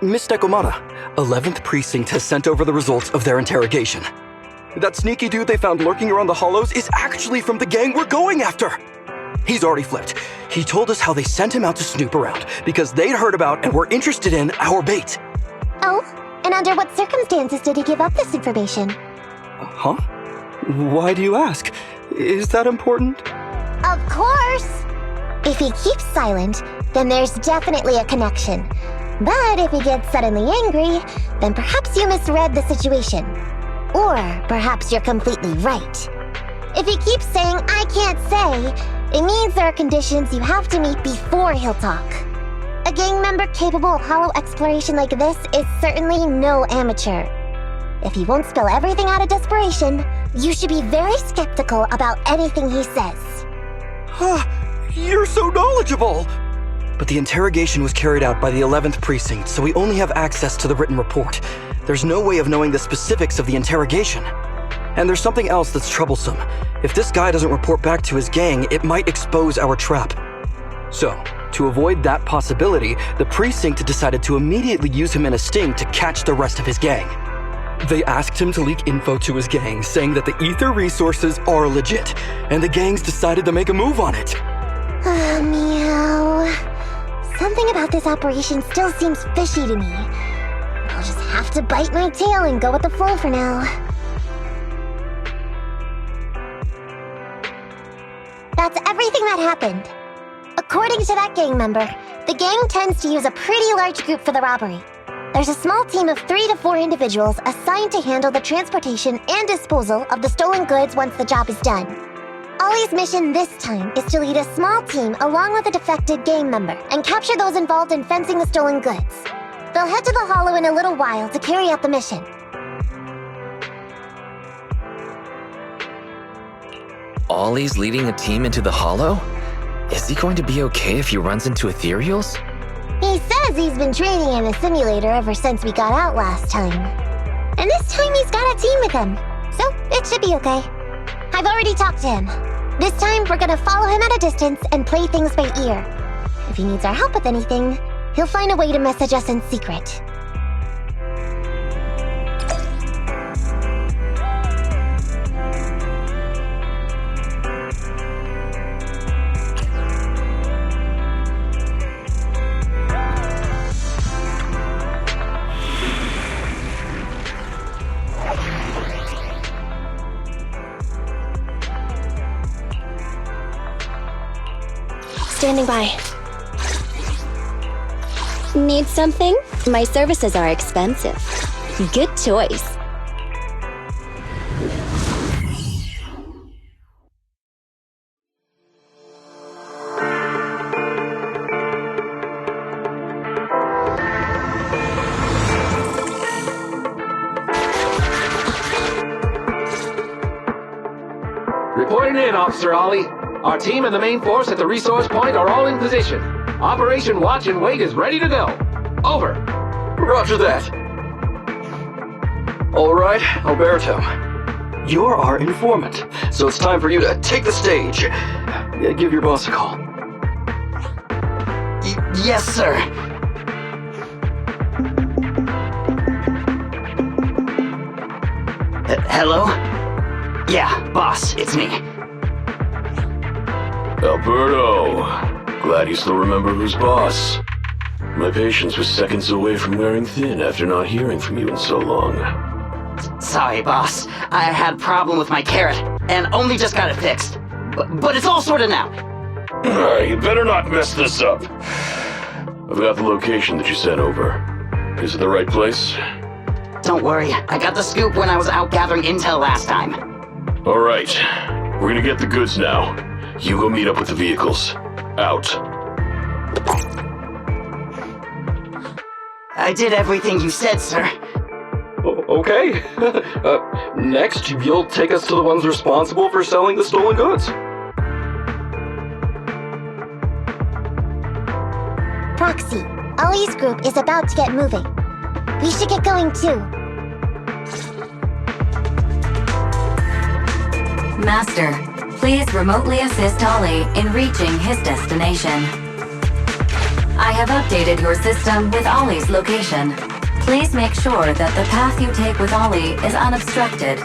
Miss Nekomata, 11th Precinct has sent over the results of their interrogation. That sneaky dude they found lurking around the hollows is actually from the gang we're going after. He's already flipped. He told us how they sent him out to snoop around because they'd heard about and were interested in our bait. Oh, and under what circumstances did he give up this information? Huh? Why do you ask? Is that important? Of course! If he keeps silent, then there's definitely a connection. But if he gets suddenly angry, then perhaps you misread the situation. Or perhaps you're completely right. If he keeps saying, "I can't say," it means there are conditions you have to meet before he'll talk. A gang member capable of hollow exploration like this is certainly no amateur. If he won't spill everything out of desperation, you should be very skeptical about anything he says. You're so knowledgeable! But the interrogation was carried out by the 11th Precinct, so we only have access to the written report. There's no way of knowing the specifics of the interrogation. And there's something else that's troublesome. If this guy doesn't report back to his gang, it might expose our trap. So, to avoid that possibility, the Precinct decided to immediately use him in a sting to catch the rest of his gang. They asked him to leak info to his gang, saying that the ether resources are legit, and the gangs decided to make a move on it. Meow. Something about this operation still seems fishy to me. I'll just have to bite my tail and go with the flow for now. That's everything that happened. According to that gang member, the gang tends to use a pretty large group for the robbery. There's a small team of 3 to 4 individuals assigned to handle the transportation and disposal of the stolen goods once the job is done. Ollie's mission this time is to lead a small team along with a defected gang member and capture those involved in fencing the stolen goods. They'll head to the hollow in a little while to carry out the mission. Ollie's leading a team into the hollow? Is he going to be okay if he runs into ethereals? He says he's been training in a simulator ever since we got out last time. And this time he's got a team with him, so it should be okay. I've already talked to him. This time we're gonna follow him at a distance and play things by ear. If he needs our help with anything, he'll find a way to message us in secret. Standing by. Need something? My services are expensive. Good choice. Reporting in, Officer Ollie. Our team and the main force at the resource point are all in position. Operation Watch and Wait is ready to go. Over. Roger that. All right, Alberto. You're our informant, so it's time for you to take the stage. Give your boss a call. Yes, sir. Hello? Yeah, boss, it's me. Alberto, glad you still remember who's boss. My patience was seconds away from wearing thin after not hearing from you in so long. Sorry, boss. I had a problem with my carrot, and only just got it fixed. But it's all sorted now. You better not mess this up. I've got the location that you sent over. Is it the right place? Don't worry, I got the scoop when I was out gathering intel last time. All right, we're gonna get the goods now. You go meet up with the vehicles. Out. I did everything you said, sir. Okay. Next, you'll take us to the ones responsible for selling the stolen goods. Proxy, Ollie's group is about to get moving. We should get going too. Master, please remotely assist Ollie in reaching his destination. I have updated your system with Ollie's location. Please make sure that the path you take with Ollie is unobstructed.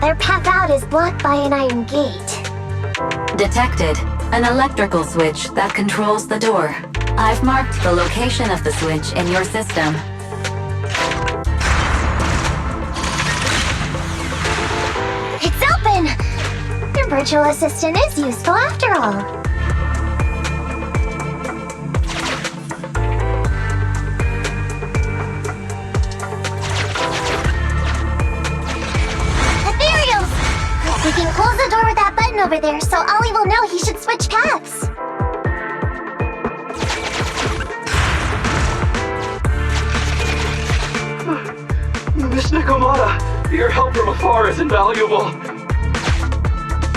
Their path out is blocked by an iron gate. Detected. An electrical switch that controls the door. I've marked the location of the switch in your system. It's open! Your virtual assistant is useful after all. Ethereals! We can close the door with that button over there so Ollie will know he should switch paths. Miss Mekotama, your help from afar is invaluable.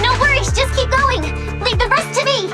No worries, just keep going. Leave the rest to me.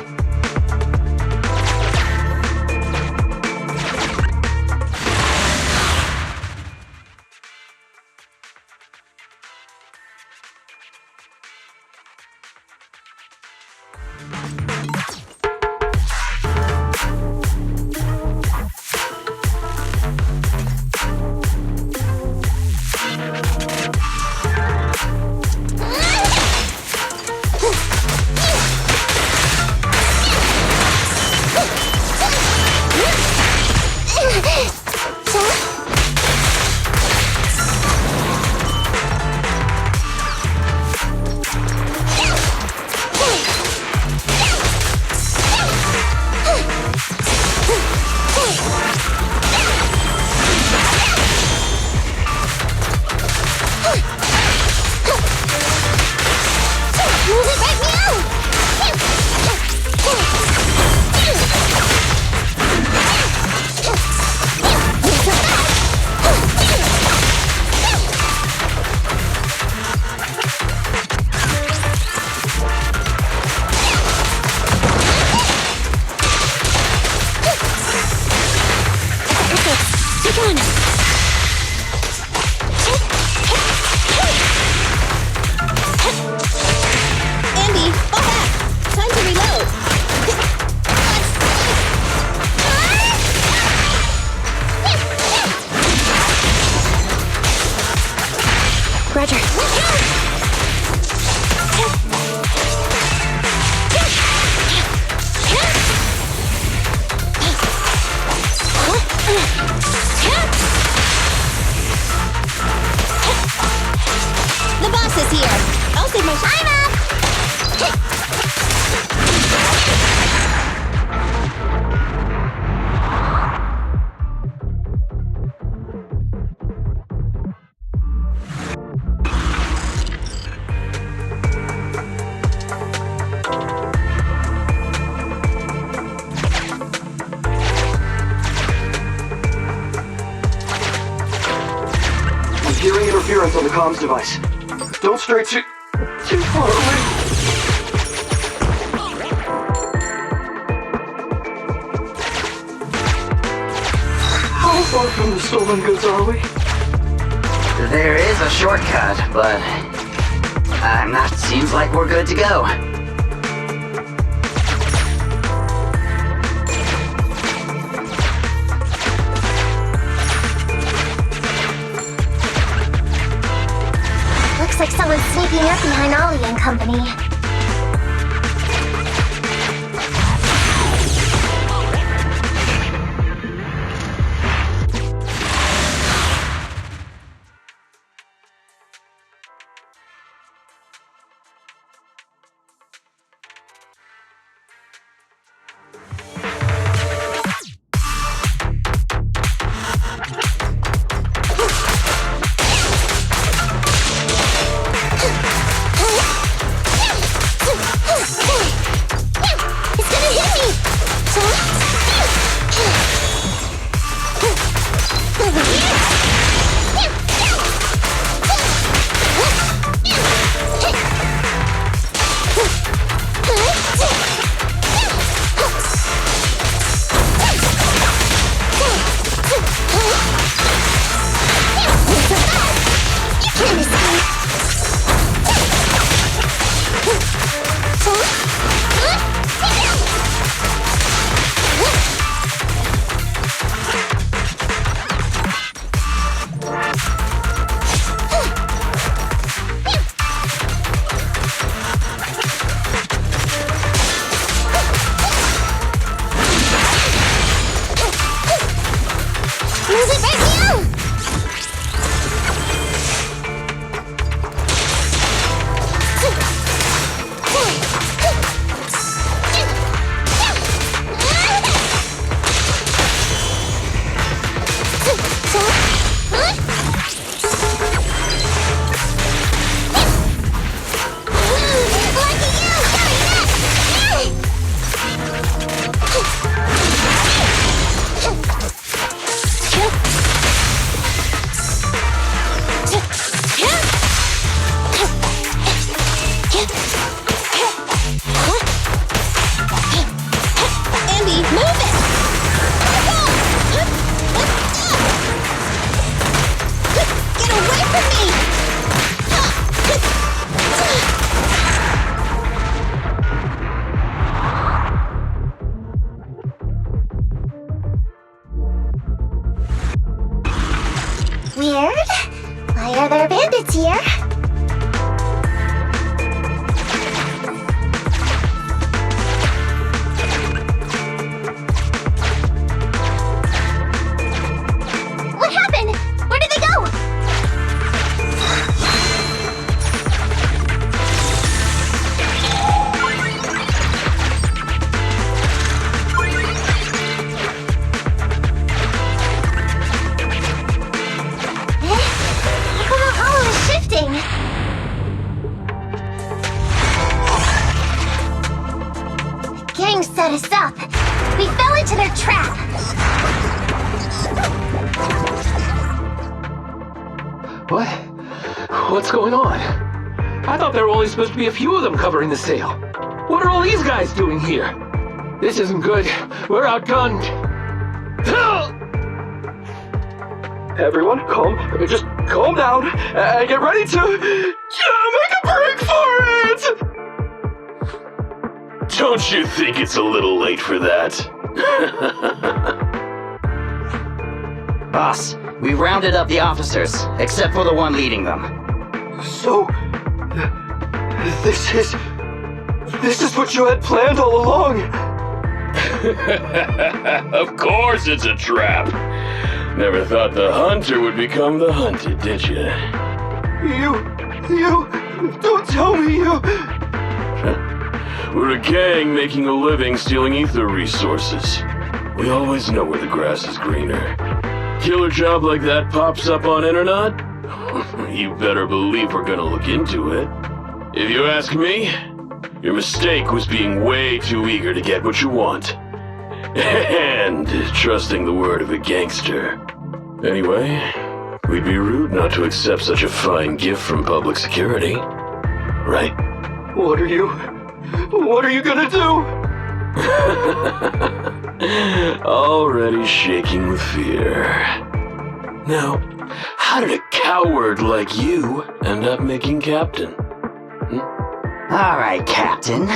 Roger. The boss is here. I'll save my time up. I'm hearing interference on the comms device. Don't stray too far away. How far from the stolen goods are we? There is a shortcut, but seems like we're good to go. Looks like someone's sneaking up behind Ollie and company. Weird. Why are there bandits here? What happened? Where did they go? Look how the hollow is shifting. The gang set us up. We fell into their trap. What? What's going on? I thought there were only supposed to be a few of them covering the sale. What are all these guys doing here? This isn't good. We're outgunned. Everyone, just calm down and get ready to make a break for it! Don't you think it's a little late for that? Boss, we rounded up the officers, except for the one leading them. So, this is what you had planned all along. Of course it's a trap. Never thought the hunter would become the hunted, did you? You, don't tell me you... We're a gang making a living stealing ether resources. We always know where the grass is greener. Killer job like that pops up on internet? You better believe we're gonna look into it. If you ask me, your mistake was being way too eager to get what you want. And trusting the word of a gangster. Anyway, we'd be rude not to accept such a fine gift from public security. Right? What are you gonna do? Already shaking with fear. Now, how did a coward like you end up making captain? Alright, Captain.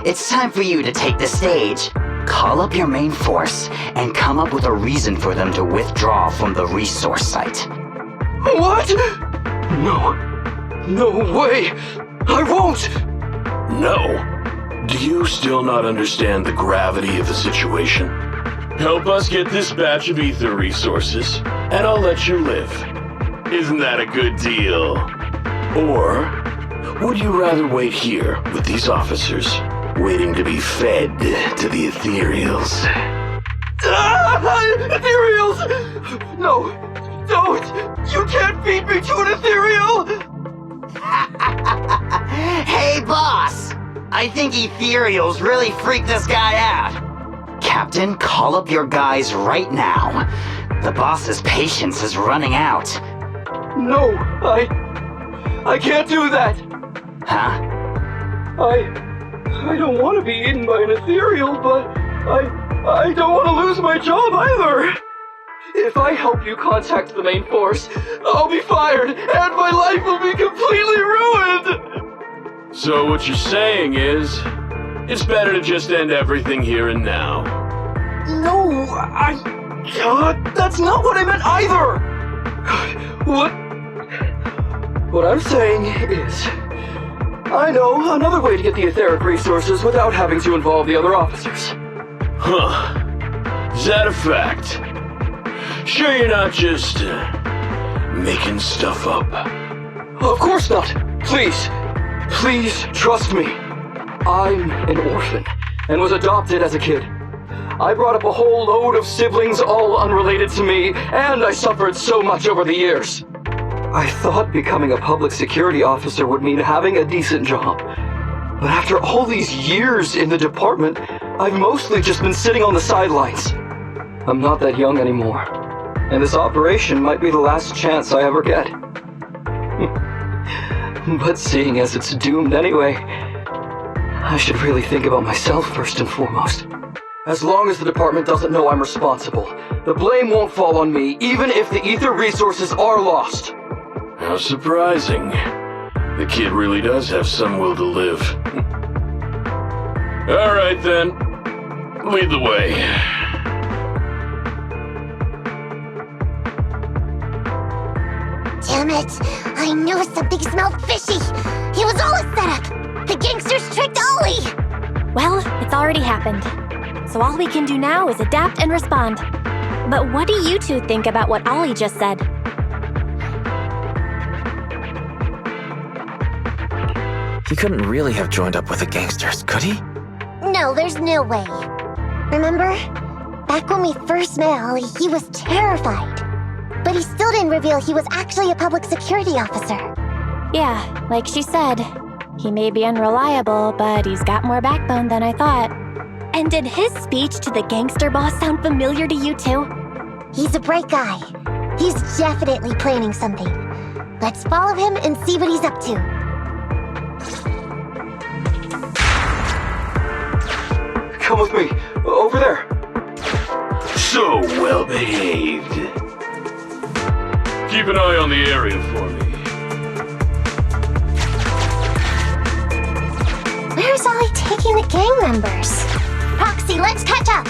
It's time for you to take the stage. Call up your main force and come up with a reason for them to withdraw from the resource site. What? No way! I won't! No. Do you still not understand the gravity of the situation? Help us get this batch of ether resources, and I'll let you live. Isn't that a good deal? Or would you rather wait here with these officers, waiting to be fed to the ethereals? Ethereals! No, don't! You can't feed me to an ethereal! Hey, boss! I think ethereals really freaked this guy out. Captain, call up your guys right now. The boss's patience is running out. No, I can't do that. Huh? I don't want to be eaten by an ethereal, but I don't want to lose my job either. If I help you contact the main force, I'll be fired, and my life will be completely ruined! So what you're saying is, it's better to just end everything here and now. No, that's not what I meant either! What I'm saying is, I know another way to get the etheric resources without having to involve the other officers. Huh. Is that a fact? Sure you're not just, making stuff up? Of course not! Please trust me. I'm an orphan, and was adopted as a kid. I brought up a whole load of siblings, all unrelated to me, and I suffered so much over the years. I thought becoming a public security officer would mean having a decent job. But after all these years in the department, I've mostly just been sitting on the sidelines. I'm not that young anymore, and this operation might be the last chance I ever get. But seeing as it's doomed anyway, I should really think about myself first and foremost. As long as the department doesn't know I'm responsible, the blame won't fall on me, even if the ether resources are lost. How surprising. The kid really does have some will to live. Alright then. Lead the way. Damn it! I knew something smelled fishy! It was all a setup! The gangsters tricked Ollie! Well, it's already happened. So all we can do now is adapt and respond. But what do you two think about what Ollie just said? He couldn't really have joined up with the gangsters, could he? No, there's no way. Remember? Back when we first met Ollie, he was terrified. But he still didn't reveal he was actually a public security officer. Yeah, like she said, he may be unreliable, but he's got more backbone than I thought. And did his speech to the gangster boss sound familiar to you too? He's a bright guy. He's definitely planning something. Let's follow him and see what he's up to. Come with me. Over there. So well behaved. Keep an eye on the area for me. Where's Ollie taking the gang members? Roxy, let's catch up!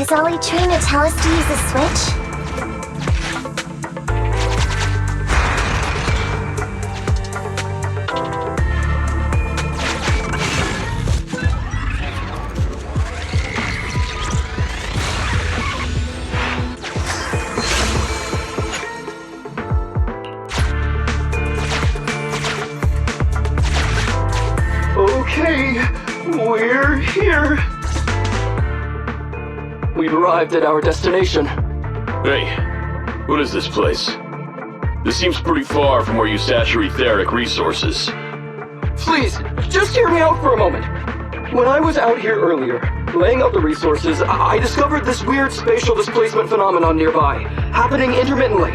Is Ollie trying to tell us to use the switch? Okay, we're here. We've arrived at our destination. Hey, what is this place? This seems pretty far from where you stash your etheric resources. Please, just hear me out for a moment. When I was out here earlier, laying out the resources, I discovered this weird spatial displacement phenomenon nearby, happening intermittently.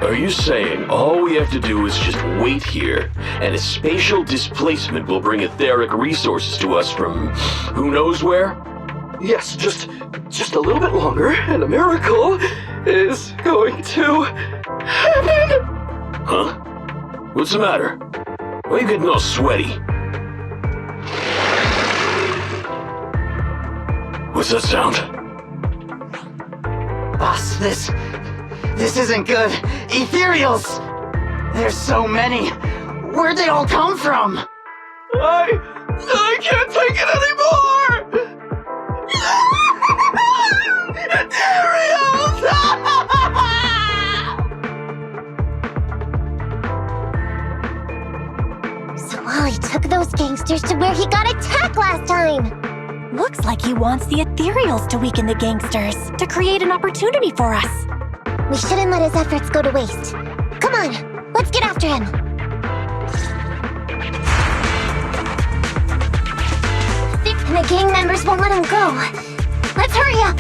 Are you saying all we have to do is just wait here, and a spatial displacement will bring etheric resources to us from who knows where? Yes, just a little bit longer, and a miracle is going to happen. Huh? What's the matter? Why are you getting all sweaty? What's that sound? Boss, this isn't good. Ethereals! There's so many. Where'd they all come from? I can't take it anymore! So Ollie took those gangsters to where he got attacked last time. Looks like he wants the Ethereals to weaken the gangsters, to create an opportunity for us. We shouldn't let his efforts go to waste. Come on, let's get after him. And the gang members won't let him go. Let's hurry up.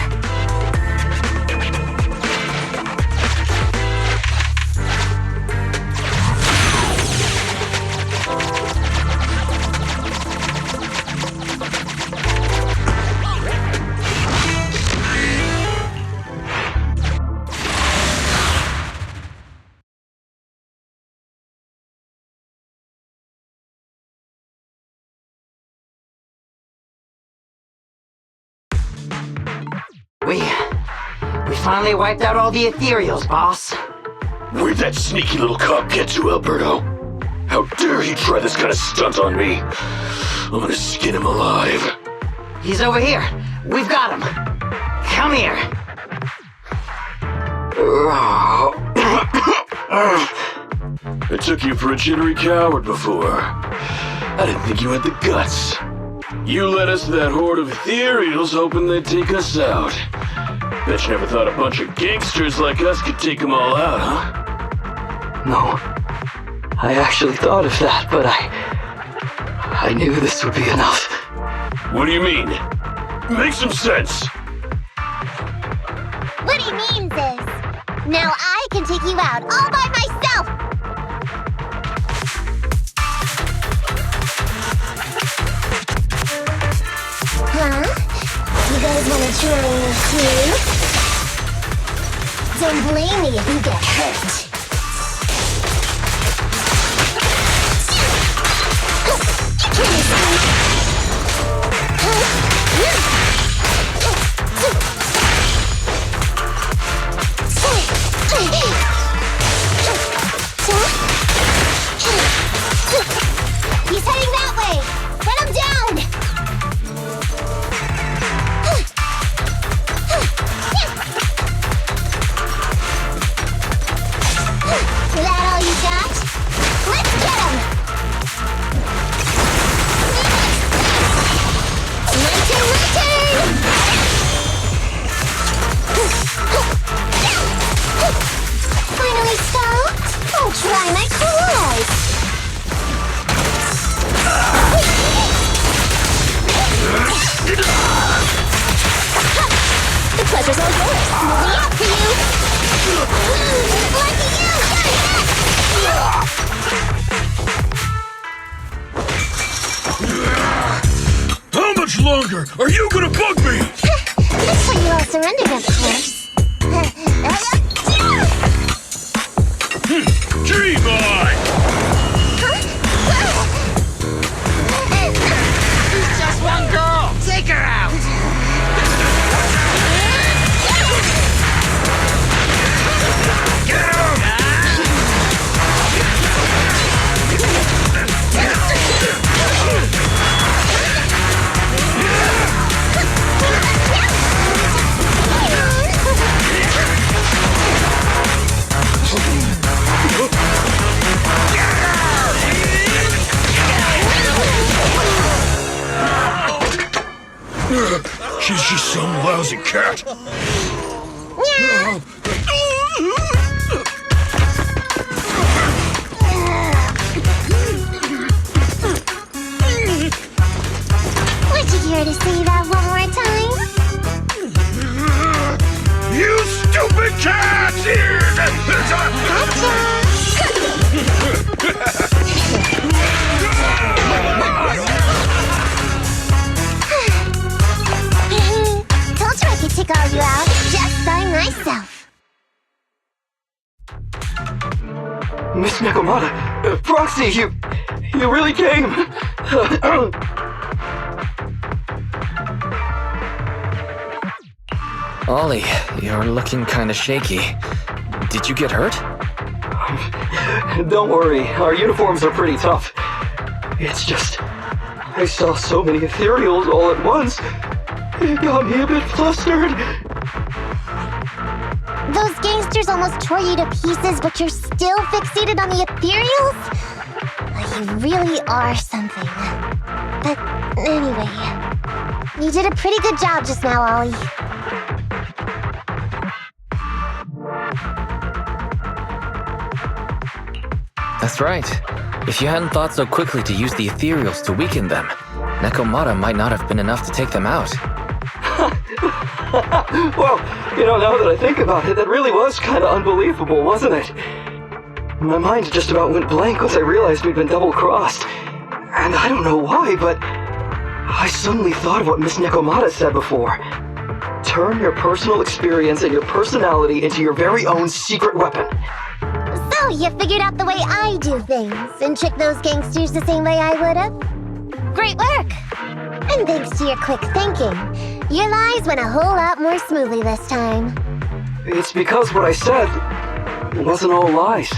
We finally wiped out all the Ethereals, boss. Where'd that sneaky little cop get to, Alberto? How dare he try this kind of stunt on me? I'm gonna skin him alive. He's over here. We've got him. Come here. I took you for a jittery coward before. I didn't think you had the guts. You led us to that horde of Ethereals hoping they'd take us out. Bet you never thought a bunch of gangsters like us could take them all out, huh? No. I actually thought of that, but I knew this would be enough. What do you mean? Make some sense. What he means is, now I can take you out all by myself. Huh? You guys want to join me too? Don't blame me if you get hurt. He's heading that way! Run him down! That all you got? Let's get him! Finally stopped? I'll try my claws! The pleasure's all yours. Moving out for you! Lucky you! How much longer are you gonna bug me? That's when you all surrendered, of course. Dream on! She's just one girl. Take her out. She's just some lousy cat. Yeah. Would you care to say that one more time? You stupid cat! Told you I could take all you out just by myself. Miss Mekomata, Proxy, you really came. Ollie, you're looking kinda shaky. Did you get hurt? Don't worry, our uniforms are pretty tough. It's just, I saw so many ethereals all at once. It got me a bit flustered. Those gangsters almost tore you to pieces, but you're still fixated on the ethereals? You really are something. But anyway, you did a pretty good job just now, Ollie. That's right. If you hadn't thought so quickly to use the ethereals to weaken them, Mekomata might not have been enough to take them out. Well, now that I think about it, that really was kind of unbelievable, wasn't it? My mind just about went blank once I realized we'd been double-crossed. And I don't know why, but I suddenly thought of what Miss Mekomata said before. Turn your personal experience and your personality into your very own secret weapon. So, you figured out the way I do things and tricked those gangsters the same way I would've? Great work! And thanks to your quick thinking, your lies went a whole lot more smoothly this time. It's because what I said wasn't all lies.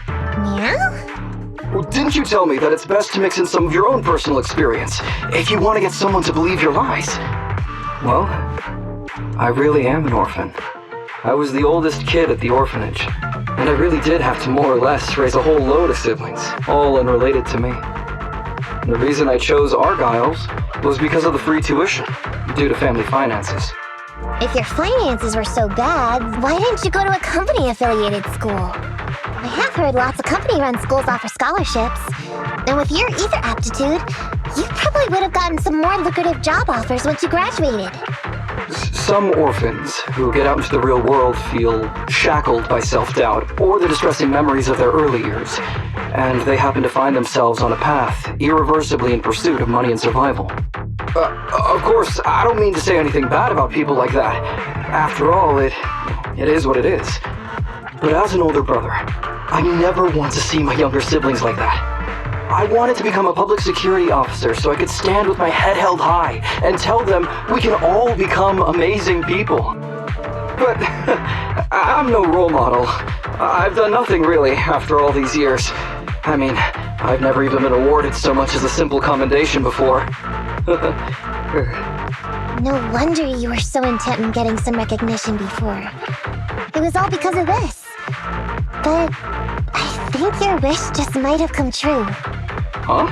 Meow? Well, didn't you tell me that it's best to mix in some of your own personal experience if you want to get someone to believe your lies? Well, I really am an orphan. I was the oldest kid at the orphanage, and I really did have to more or less raise a whole load of siblings, all unrelated to me. The reason I chose Argyle's was because of the free tuition, due to family finances. If your finances were so bad, why didn't you go to a company-affiliated school? I have heard lots of company-run schools offer scholarships. And with your ether aptitude, you probably would have gotten some more lucrative job offers once you graduated. Some orphans who get out into the real world feel shackled by self-doubt or the distressing memories of their early years, and they happen to find themselves on a path irreversibly in pursuit of money and survival. Of course, I don't mean to say anything bad about people like that. After all, it is what it is. But as an older brother, I never want to see my younger siblings like that. I wanted to become a public security officer so I could stand with my head held high and tell them we can all become amazing people. But I'm no role model. I've done nothing really after all these years. I mean, I've never even been awarded so much as a simple commendation before. No wonder you were so intent on getting some recognition before. It was all because of this. But I think your wish just might have come true. Huh?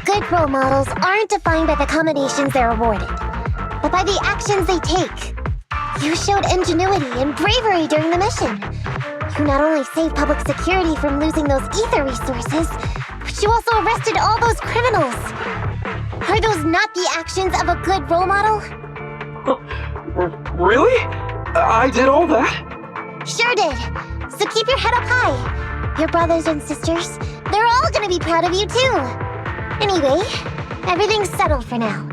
Good role models aren't defined by the accommodations they're awarded, but by the actions they take. You showed ingenuity and bravery during the mission. You not only saved public security from losing those ether resources, but you also arrested all those criminals. Are those not the actions of a good role model? Really? I did all that? Sure did. So keep your head up high. Your brothers and sisters, they're all gonna be proud of you too. Anyway, everything's settled for now.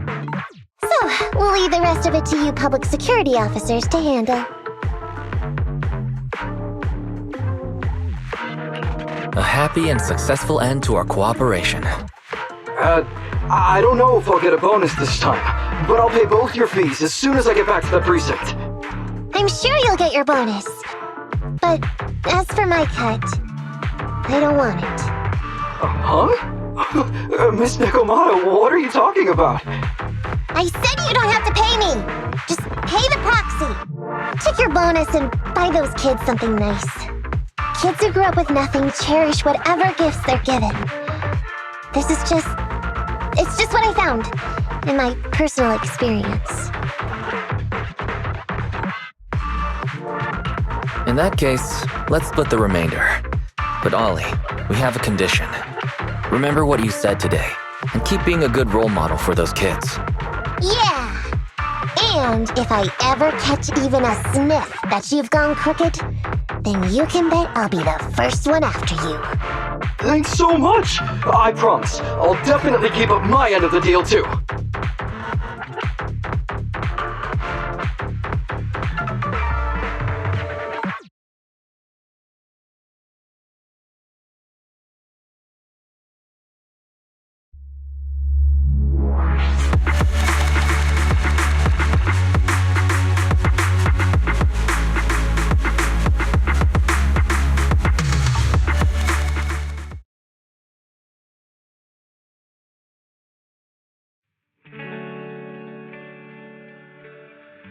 So, we'll leave the rest of it to you public security officers to handle. A happy and successful end to our cooperation. I don't know if I'll get a bonus this time, but I'll pay both your fees as soon as I get back to the precinct. I'm sure you'll get your bonus. But as for my cut, I don't want it. Huh? Miss Mekomata, what are you talking about? I said you don't have to pay me! Just pay the proxy! Take your bonus and buy those kids something nice. Kids who grew up with nothing cherish whatever gifts they're given. It's just what I found in my personal experience. In that case, let's split the remainder. But Ollie, we have a condition. Remember what you said today, and keep being a good role model for those kids. Yeah! And if I ever catch even a sniff that you've gone crooked, then you can bet I'll be the first one after you. Thanks so much! I promise, I'll definitely keep up my end of the deal too.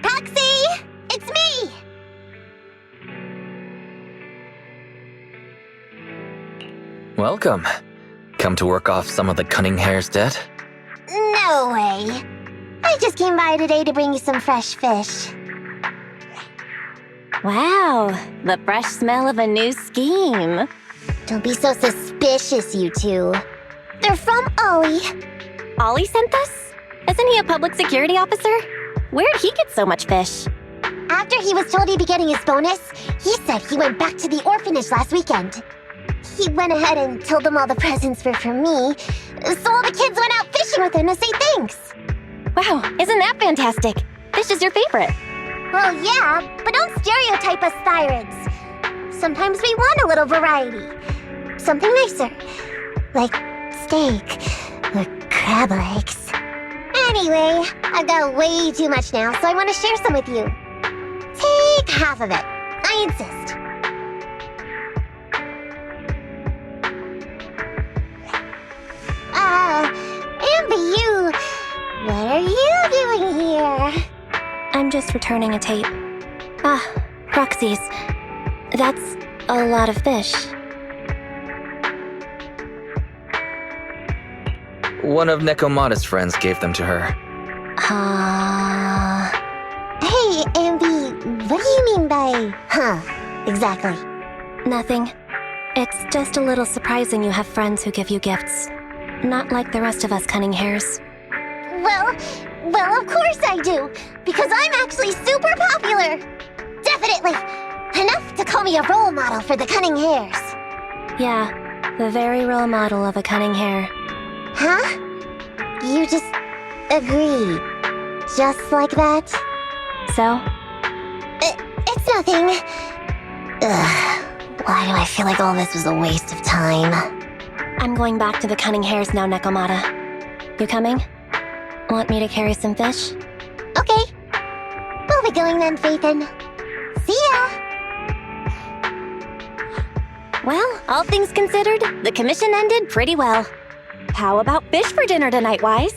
Roxy! It's me! Welcome. Come to work off some of the cunning hair's debt? No way. I just came by today to bring you some fresh fish. Wow, the fresh smell of a new scheme. Don't be so suspicious, you two. They're from Ollie. Ollie sent this? Isn't he a public security officer? Where'd he get so much fish? After he was told he'd be getting his bonus, he said he went back to the orphanage last weekend. He went ahead and told them all the presents were from me, so all the kids went out fishing with him to say thanks. Wow, isn't that fantastic? Fish is your favorite. Well, yeah, but don't stereotype us thyroids. Sometimes we want a little variety. Something nicer. Like steak or crab legs. Anyway, I've got way too much now, so I want to share some with you. Take half of it. I insist. Amber, what are you doing here? I'm just returning a tape. Ah, Roxy's. That's a lot of fish. One of Nekomata's friends gave them to her. Hey, Amby, what do you mean by, exactly? Nothing. It's just a little surprising you have friends who give you gifts. Not like the rest of us cunning hairs. Well, of course I do, because I'm actually super popular. Definitely. Enough to call me a role model for the cunning hairs. Yeah, the very role model of a cunning hair. Huh? You just agreed. Just like that? So? It's nothing. Ugh, why do I feel like all this was a waste of time? I'm going back to the cunning hairs now, Nekomata. You coming? Want me to carry some fish? Okay. We'll be going then, Phaethon. See ya! Well, all things considered, the commission ended pretty well. How about fish for dinner tonight, Wise?